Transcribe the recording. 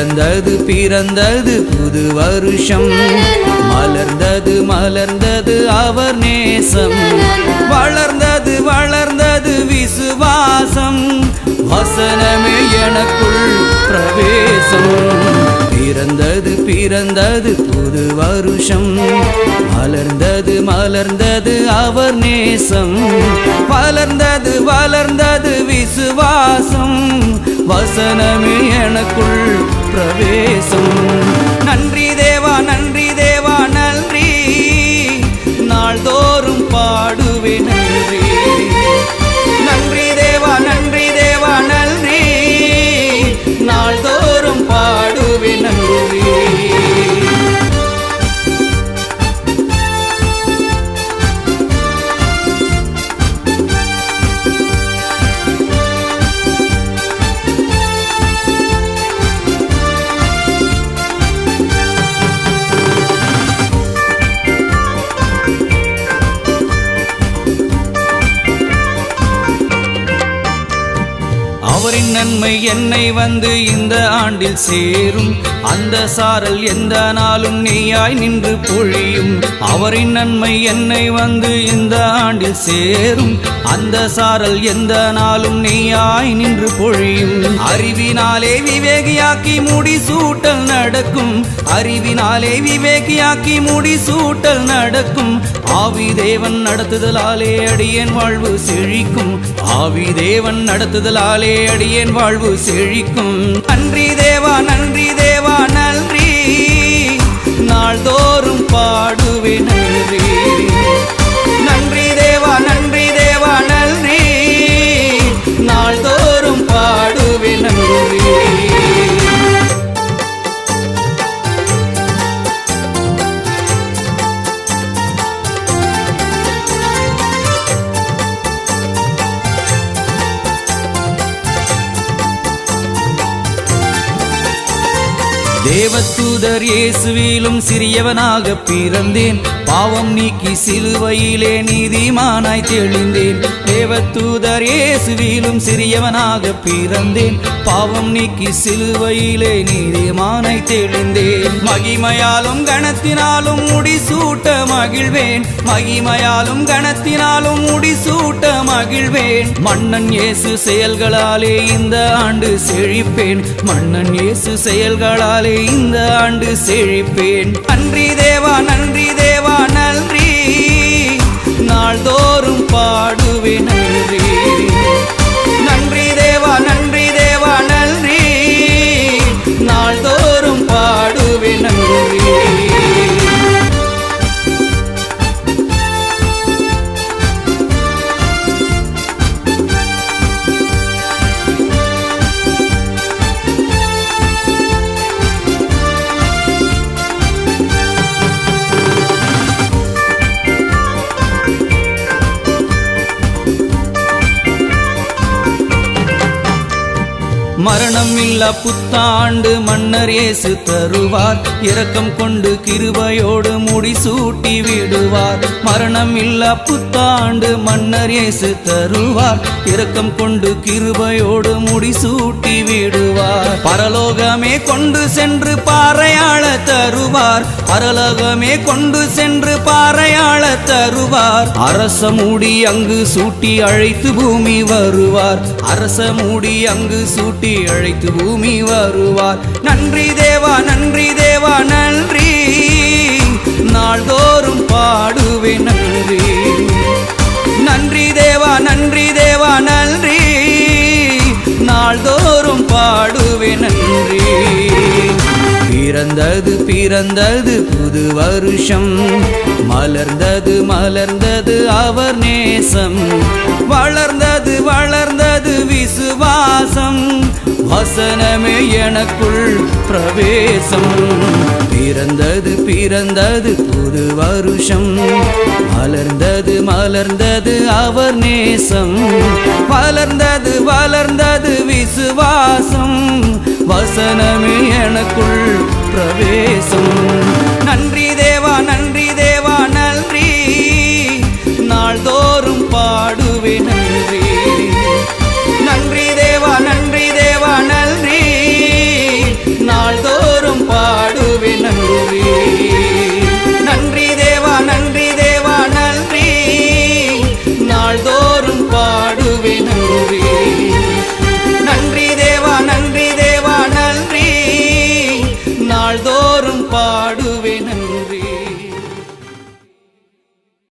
பிறந்தது பிறந்தது புது வருஷம், மலர்ந்தது மலர்ந்தது அவர் நேசம், வளர்ந்தது வளர்ந்தது விசுவாசம், வசனமே எனக்குள் பிரவேசம். பிறந்தது பிறந்தது புது வருஷம், மலர்ந்தது மலர்ந்தது அவர் நேசம், வளர்ந்தது வளர்ந்தது விசுவாசம், வசனமே எனக்குள் பிரவேசம். நன்றி தேவா நன்றி தேவா நன்றி, நாள்தோறும் பாடுவே நன்றி. நன்றி தேவா நன்றி தேவா நன்றி, நாள்தோறும் பாடுவே நன்றி. அவரின் நன்மை என்னை வந்து இந்த ஆண்டில் சேரும், அந்த சாரல் எந்த நாளும் நீயாய் நின்று பொழியும். அவரின் நன்மை என்னை வந்து இந்த ஆண்டில் சேரும், அந்த சாரல் எந்த நாளும் நீயாய் நின்று பொழியும். அறிவினாலே விவேகியாக்கி முடிசூட்டல் நடக்கும், அறிவினாலே விவேகியாக்கி முடிசூட்டல் நடக்கும். ஆவி தேவன் நடத்துதலாலே அடியேன் வாழ்வு செழிக்கும், ஆவி தேவன் நடத்துதலாலே அடியேன் வாழ்வு செழிக்கும். நன்றி தேவா நன்றி தேவா நன்றி, நாள்தோறும் பாடுவே நன்றி. நன்றி தேவா நன்றி தேவா நன்றி, நாள்தோறும் பாடுவே நன்றி. தேவதூதர் இயேசுவிலும் சிறியவனாக பிறந்தேன், பாவம் நீக்கி சிலுவையிலே நீதிமானாய் தெளிந்தேன். தேவதூதர் இயேசுவிலும் சிறியவனாக பிறந்தேன், பாவம் நீக்கி சிலுவையிலே நீதிமானாய் தெளிந்தேன். மகிமையாலும் கணத்தினாலும் முடிசூட்ட மகிழ்வேன், மகிமையாலும் கணத்தினாலும் முடிசூட்ட மகிழ்வேன். மன்னன் இயேசு செயல்களாலே இந்த ஆண்டு செழிப்பேன், மன்னன் இயேசு செயல்களாலே இந்த ஆண்டு செழிப்பேன். நன்றி தேவா நன்றி தேவா நன்றி, நாள்தோறும் பாடுவே நன்றி. நன்றி தேவா நன்றி தேவா நன்றி, நாள்தோறும் பாடுவே நன்றி. மரணம் இல்லா புத்தாண்டு மன்னர் இயேசு தருவார், இரக்கம் கொண்டு கிருபையோடு முடிசூட்டி விடுவார். மரணம் இல்லா புத்தாண்டு மன்னர் இயேசு தருவார், இரக்கம் கொண்டு கிருபையோடு முடிசூட்டி விடுவார். பரலோகமே கொண்டு சென்று பாறையாள தருவார், பரலோகமே கொண்டு சென்று பாறையாள தருவார். அரச மூடி அங்கு சூட்டி அழைத்து பூமி வருவார், அரச மூடி அங்கு சூட்டி அழைத்து பூமி வருவார். நன்றி தேவா நன்றி தேவா நன்றி, நாள்தோறும் பாடுவே நன்றி. நன்றி தேவா நன்றி தேவா நன்றி, நாள்தோறும் பாடுவே நன்றி. பிறந்தது பிறந்தது புது வருஷம், மலர்ந்தது மலர்ந்தது அவர் நேசம், வளர்ந்தது வளர்ந்தது விசுவாசம், வசனமே எனக்குள் பிரவேசம். பிறந்தது பிறந்தது புது வருஷம், மலர்ந்தது மலர்ந்தது அவர் நேசம், வளர்ந்தது வளர்ந்தது விசுவாசம், வசனமே எனக்குள் பிரவேசம்.